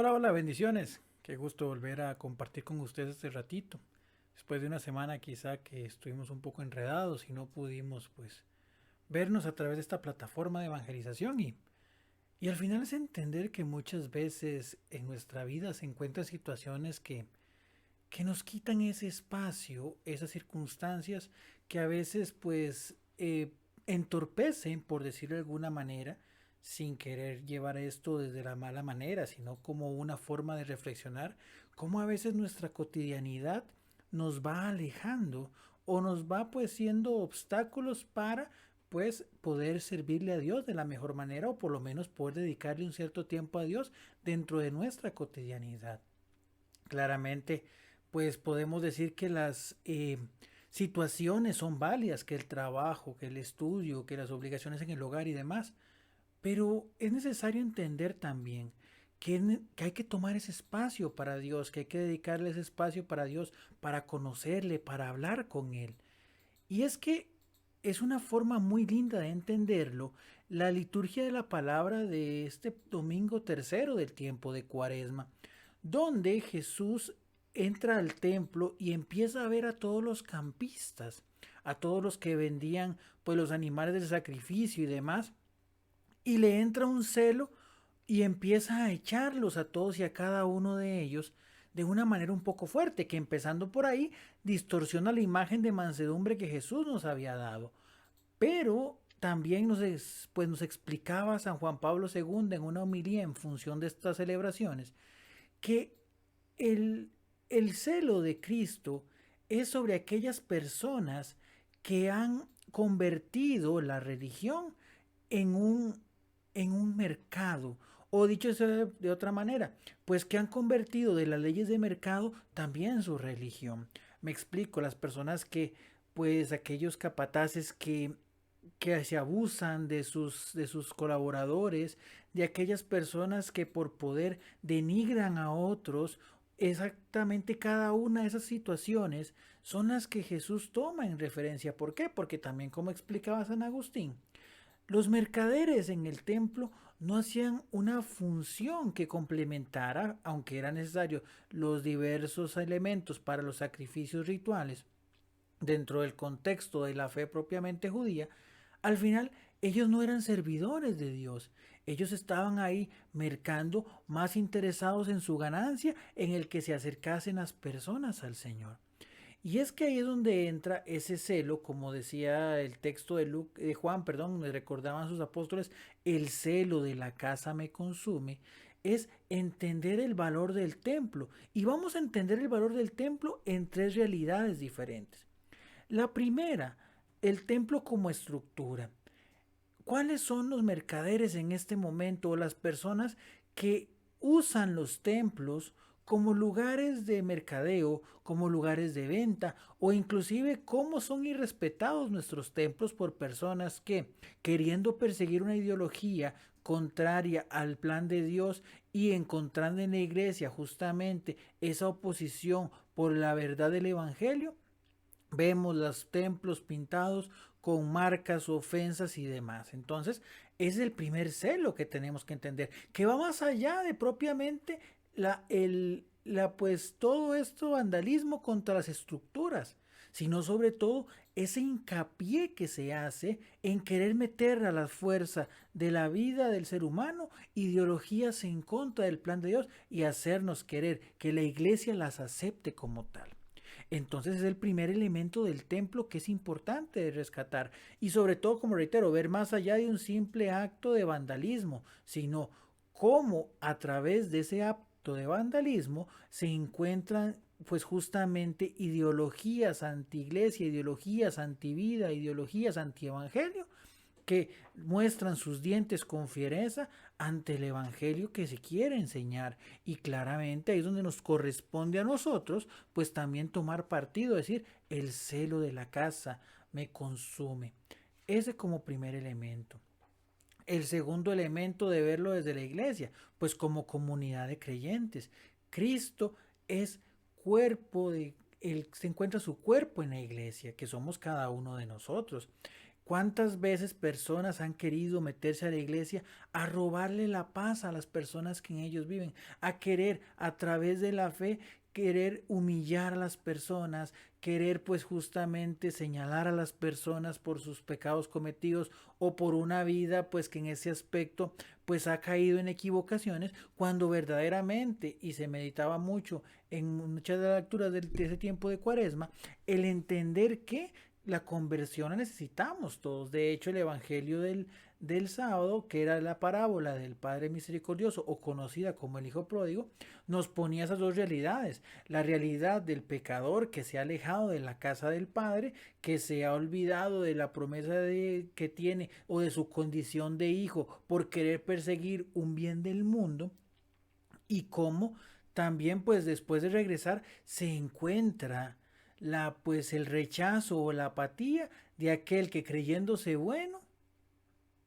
Hola, hola, bendiciones. Qué gusto volver a compartir con ustedes este ratito. Después de una semana quizá que estuvimos un poco enredados y no pudimos pues vernos a través de esta plataforma de evangelización y al final es entender que muchas veces en nuestra vida se encuentran situaciones que nos quitan ese espacio, esas circunstancias que a veces pues entorpecen, por decirlo de alguna manera, sin querer llevar esto desde la mala manera, sino como una forma de reflexionar, cómo a veces nuestra cotidianidad nos va alejando o nos va pues siendo obstáculos para pues poder servirle a Dios de la mejor manera o por lo menos poder dedicarle un cierto tiempo a Dios dentro de nuestra cotidianidad. Claramente, pues podemos decir que las situaciones son válidas, que el trabajo, que el estudio, que las obligaciones en el hogar y demás, pero es necesario entender también que hay que tomar ese espacio para Dios, que hay que dedicarle ese espacio para Dios, para conocerle, para hablar con Él. Y es que es una forma muy linda de entenderlo, la liturgia de la palabra de este domingo tercero del tiempo de Cuaresma, donde Jesús entra al templo y empieza a ver a todos los campistas, a todos los que vendían pues los animales del sacrificio y demás, y le entra un celo y empieza a echarlos a todos y a cada uno de ellos de una manera un poco fuerte, que empezando por ahí distorsiona la imagen de mansedumbre que Jesús nos había dado. Pero también pues nos explicaba San Juan Pablo II en una homilía en función de estas celebraciones que el, el celo de Cristo es sobre aquellas personas que han convertido la religión en un mercado. O dicho de otra manera, pues que han convertido de las leyes de mercado también su religión. Me explico, las personas que, pues aquellos capataces que se abusan de sus colaboradores, de aquellas personas que por poder denigran a otros, exactamente cada una de esas situaciones son las que Jesús toma en referencia. ¿Por qué? Porque también como explicaba San Agustín, los mercaderes en el templo no hacían una función que complementara, aunque era necesario, los diversos elementos para los sacrificios rituales dentro del contexto de la fe propiamente judía. Al final ellos no eran servidores de Dios, ellos estaban ahí mercando, más interesados en su ganancia, en el que se acercasen las personas al Señor. Y es que ahí es donde entra ese celo, como decía el texto de Juan, perdón, me recordaban sus apóstoles, el celo de la casa me consume, es entender el valor del templo. Y vamos a entender el valor del templo en tres realidades diferentes. La primera, el templo como estructura. ¿Cuáles son los mercaderes en este momento o las personas que usan los templos como lugares de mercadeo, como lugares de venta o inclusive cómo son irrespetados nuestros templos por personas que, queriendo perseguir una ideología contraria al plan de Dios y encontrando en la iglesia justamente esa oposición por la verdad del Evangelio, vemos los templos pintados con marcas, ofensas y demás. Entonces, es el primer celo que tenemos que entender, que va más allá de propiamente pues todo esto vandalismo contra las estructuras, sino sobre todo ese hincapié que se hace en querer meter a la fuerza de la vida del ser humano ideologías en contra del plan de Dios y hacernos querer que la iglesia las acepte como tal. Entonces es el primer elemento del templo que es importante de rescatar y sobre todo, como reitero, ver más allá de un simple acto de vandalismo, sino cómo a través de ese acto de vandalismo se encuentran pues justamente ideologías anti-iglesia, ideologías anti-vida, ideologías anti-evangelio que muestran sus dientes con fiereza ante el Evangelio que se quiere enseñar. Y claramente ahí es donde nos corresponde a nosotros, pues también tomar partido, decir, el celo de la casa me consume. Ese como primer elemento. El segundo elemento de verlo desde la iglesia, pues como comunidad de creyentes. Cristo es se encuentra su cuerpo en la iglesia, que somos cada uno de nosotros. ¿Cuántas veces personas han querido meterse a la iglesia a robarle la paz a las personas que en ellos viven, a querer a través de la fe, querer humillar a las personas, querer pues justamente señalar a las personas por sus pecados cometidos o por una vida pues que en ese aspecto pues ha caído en equivocaciones, cuando verdaderamente, y se meditaba mucho en muchas de las lecturas de ese tiempo de Cuaresma, el entender que la conversión la necesitamos todos. De hecho, el Evangelio del sábado, que era la parábola del Padre Misericordioso o conocida como el Hijo Pródigo, nos ponía esas dos realidades. La realidad del pecador que se ha alejado de la casa del Padre, que se ha olvidado de la promesa que tiene o de su condición de hijo por querer perseguir un bien del mundo, y cómo también pues después de regresar se encuentra pues el rechazo o la apatía de aquel que creyéndose bueno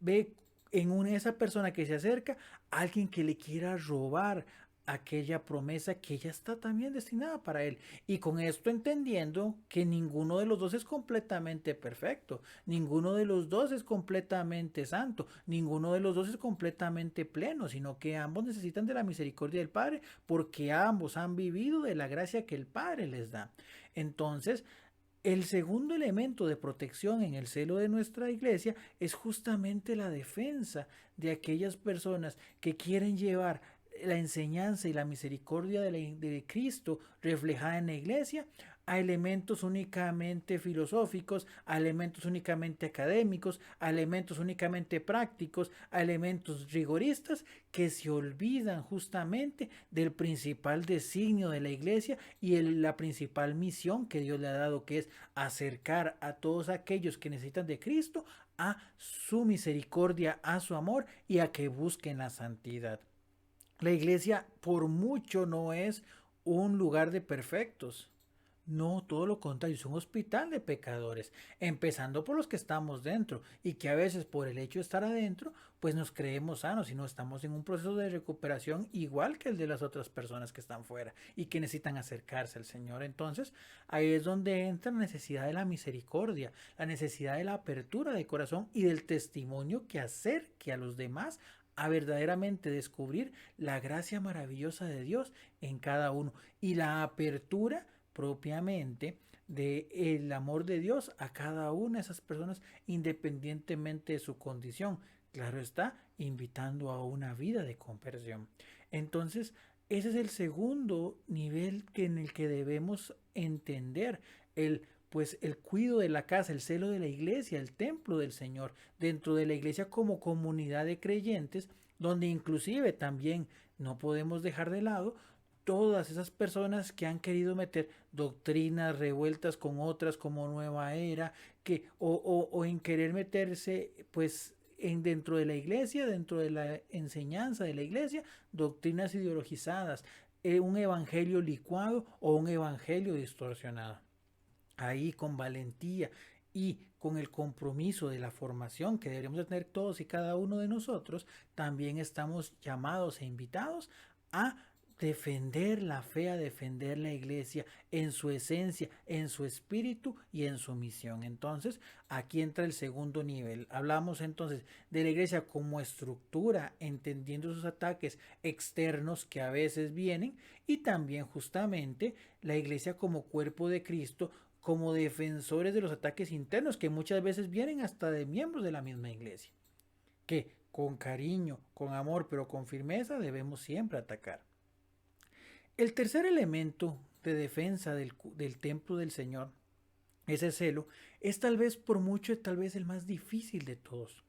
ve en esa persona que se acerca a alguien que le quiera robar aquella promesa que ya está también destinada para él. Y con esto entendiendo que ninguno de los dos es completamente perfecto, ninguno de los dos es completamente santo, ninguno de los dos es completamente pleno, sino que ambos necesitan de la misericordia del Padre porque ambos han vivido de la gracia que el Padre les da. Entonces, el segundo elemento de protección en el seno de nuestra iglesia es justamente la defensa de aquellas personas que quieren llevar la enseñanza y la misericordia de Cristo reflejada en la iglesia a elementos únicamente filosóficos, a elementos únicamente académicos, a elementos únicamente prácticos, a elementos rigoristas que se olvidan justamente del principal designio de la iglesia y la principal misión que Dios le ha dado, que es acercar a todos aquellos que necesitan de Cristo a su misericordia, a su amor y a que busquen la santidad. La iglesia por mucho no es un lugar de perfectos. No, todo lo contrario, es un hospital de pecadores, empezando por los que estamos dentro y que a veces por el hecho de estar adentro, pues nos creemos sanos y no estamos en un proceso de recuperación igual que el de las otras personas que están fuera y que necesitan acercarse al Señor. Entonces, ahí es donde entra la necesidad de la misericordia, la necesidad de la apertura de corazón y del testimonio que acerque a los demás a verdaderamente descubrir la gracia maravillosa de Dios en cada uno y la apertura propiamente del amor de Dios a cada una de esas personas independientemente de su condición. Claro está, invitando a una vida de conversión. Entonces, ese es el segundo nivel en el que debemos entender pues el cuidado de la casa, el celo de la iglesia, el templo del Señor, dentro de la iglesia como comunidad de creyentes, donde inclusive también no podemos dejar de lado todas esas personas que han querido meter doctrinas revueltas con otras como nueva era, o en querer meterse pues dentro de la iglesia, dentro de la enseñanza de la iglesia, doctrinas ideologizadas, un evangelio licuado o un evangelio distorsionado. Ahí con valentía y con el compromiso de la formación que deberíamos de tener todos y cada uno de nosotros, también estamos llamados e invitados a defender la fe, a defender la iglesia en su esencia, en su espíritu y en su misión. Entonces, aquí entra el segundo nivel. Hablamos entonces de la iglesia como estructura, entendiendo sus ataques externos que a veces vienen, y también justamente la iglesia como cuerpo de Cristo, como defensores de los ataques internos que muchas veces vienen hasta de miembros de la misma iglesia, que con cariño, con amor, pero con firmeza debemos siempre atacar. El tercer elemento de defensa del templo del Señor, ese celo, es tal vez por mucho, tal vez el más difícil de todos.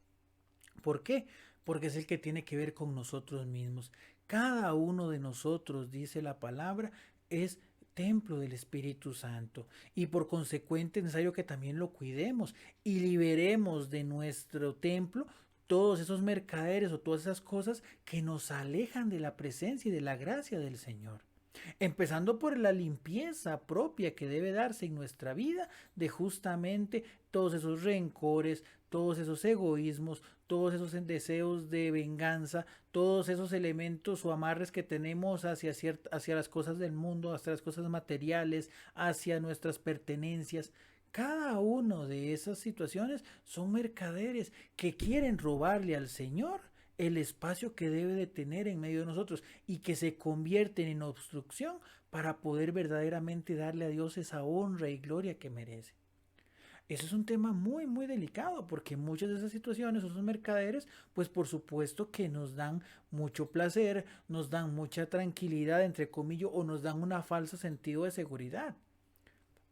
¿Por qué? Porque es el que tiene que ver con nosotros mismos. Cada uno de nosotros, dice la palabra, es templo del Espíritu Santo y por consecuente es necesario que también lo cuidemos y liberemos de nuestro templo todos esos mercaderes o todas esas cosas que nos alejan de la presencia y de la gracia del Señor. Empezando por la limpieza propia que debe darse en nuestra vida de justamente todos esos rencores, todos esos egoísmos, todos esos deseos de venganza, todos esos elementos o amarres que tenemos hacia las cosas del mundo, hacia las cosas materiales, hacia nuestras pertenencias. Cada uno de esas situaciones son mercaderes que quieren robarle al Señor el espacio que debe de tener en medio de nosotros y que se convierten en obstrucción para poder verdaderamente darle a Dios esa honra y gloria que merece. Ese es un tema muy, muy delicado porque muchas de esas situaciones, esos mercaderes, pues por supuesto que nos dan mucho placer, nos dan mucha tranquilidad, entre comillas, o nos dan un falso sentido de seguridad.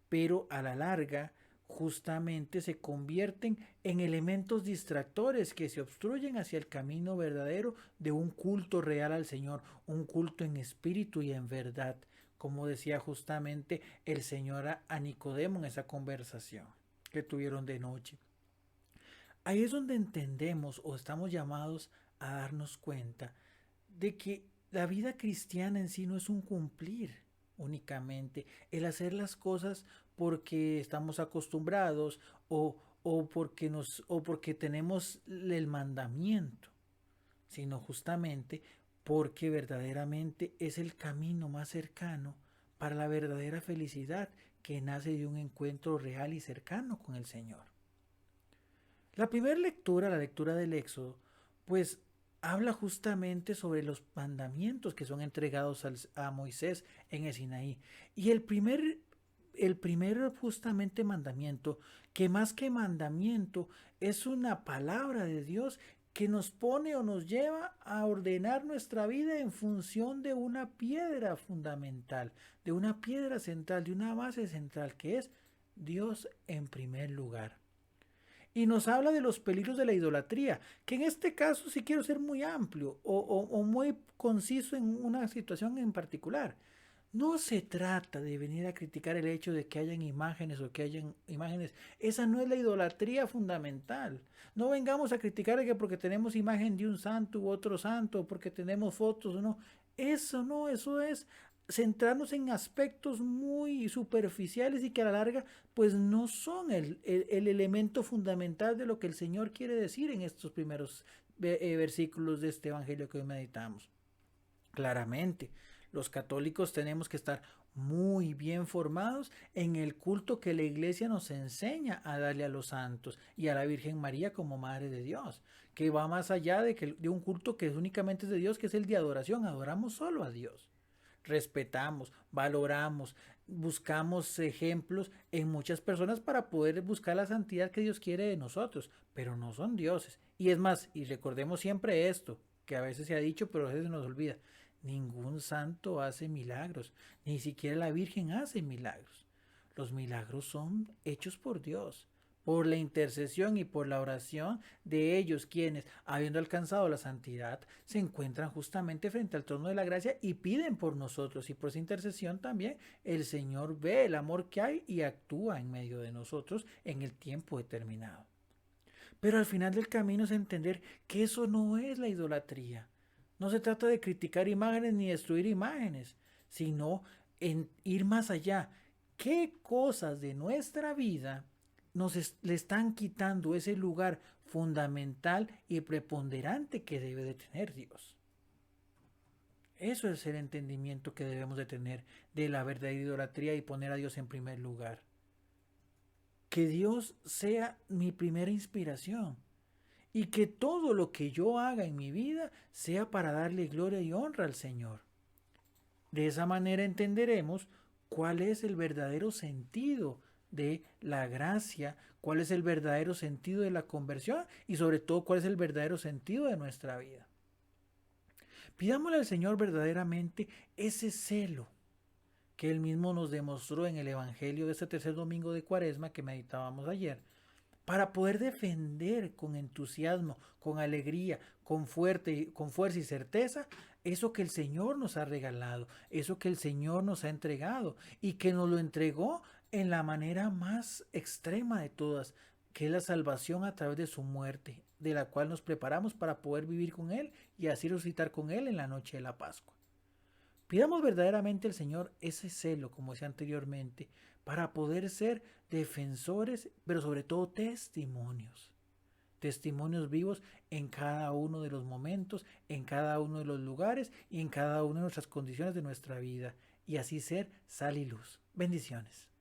Pero a la larga, justamente se convierten en elementos distractores que se obstruyen hacia el camino verdadero de un culto real al Señor, un culto en espíritu y en verdad, como decía justamente el Señor a Nicodemo en esa conversación que tuvieron de noche. Ahí es donde entendemos o estamos llamados a darnos cuenta de que la vida cristiana en sí no es un cumplir únicamente, el hacer las cosas porque estamos acostumbrados o porque tenemos el mandamiento, sino justamente porque verdaderamente es el camino más cercano para la verdadera felicidad que nace de un encuentro real y cercano con el Señor. La primera lectura, la lectura del Éxodo, pues habla justamente sobre los mandamientos que son entregados a Moisés en el Sinaí. Y el primer justamente mandamiento, que más que mandamiento es una palabra de Dios que nos pone o nos lleva a ordenar nuestra vida en función de una piedra fundamental, de una piedra central, de una base central, que es Dios en primer lugar. Y nos habla de los peligros de la idolatría, que en este caso sí quiero ser muy amplio o muy conciso en una situación en particular. No se trata de venir a criticar el hecho de que hayan imágenes o que hayan imágenes. Esa no es la idolatría fundamental. No vengamos a criticar que porque tenemos imagen de un santo u otro santo, o porque tenemos fotos o no. Eso no, eso es centrarnos en aspectos muy superficiales y que a la larga pues no son el elemento fundamental de lo que el Señor quiere decir en estos primeros versículos de este evangelio que hoy meditamos. Claramente, los católicos tenemos que estar muy bien formados en el culto que la iglesia nos enseña a darle a los santos y a la Virgen María como Madre de Dios, que va más allá de un culto que únicamente es de Dios, que es el de adoración. Adoramos solo a Dios. Respetamos, valoramos, buscamos ejemplos en muchas personas para poder buscar la santidad que Dios quiere de nosotros, pero no son dioses. Y es más, y recordemos siempre esto, que a veces se ha dicho, pero a veces se nos olvida. Ningún santo hace milagros, ni siquiera la Virgen hace milagros. Los milagros son hechos por Dios, por la intercesión y por la oración de ellos quienes, habiendo alcanzado la santidad, se encuentran justamente frente al trono de la gracia y piden por nosotros. Y por esa intercesión también el Señor ve el amor que hay y actúa en medio de nosotros en el tiempo determinado. Pero al final del camino es entender que eso no es la idolatría. No se trata de criticar imágenes ni destruir imágenes, sino en ir más allá. ¿Qué cosas de nuestra vida le están quitando ese lugar fundamental y preponderante que debe de tener Dios? Eso es el entendimiento que debemos de tener de la verdadera idolatría y poner a Dios en primer lugar. Que Dios sea mi primera inspiración y que todo lo que yo haga en mi vida sea para darle gloria y honra al Señor. De esa manera entenderemos cuál es el verdadero sentido de la gracia, cuál es el verdadero sentido de la conversión y sobre todo cuál es el verdadero sentido de nuestra vida. Pidámosle al Señor verdaderamente ese celo que Él mismo nos demostró en el Evangelio de este tercer domingo de Cuaresma que meditábamos ayer, para poder defender con entusiasmo, con alegría, con fuerza y certeza eso que el Señor nos ha regalado, eso que el Señor nos ha entregado y que nos lo entregó en la manera más extrema de todas, que es la salvación a través de su muerte, de la cual nos preparamos para poder vivir con Él y así resucitar con Él en la noche de la Pascua. Pidamos verdaderamente al Señor ese celo, como decía anteriormente, para poder ser defensores, pero sobre todo testimonios. Testimonios vivos en cada uno de los momentos, en cada uno de los lugares y en cada una de nuestras condiciones de nuestra vida. Y así ser sal y luz. Bendiciones.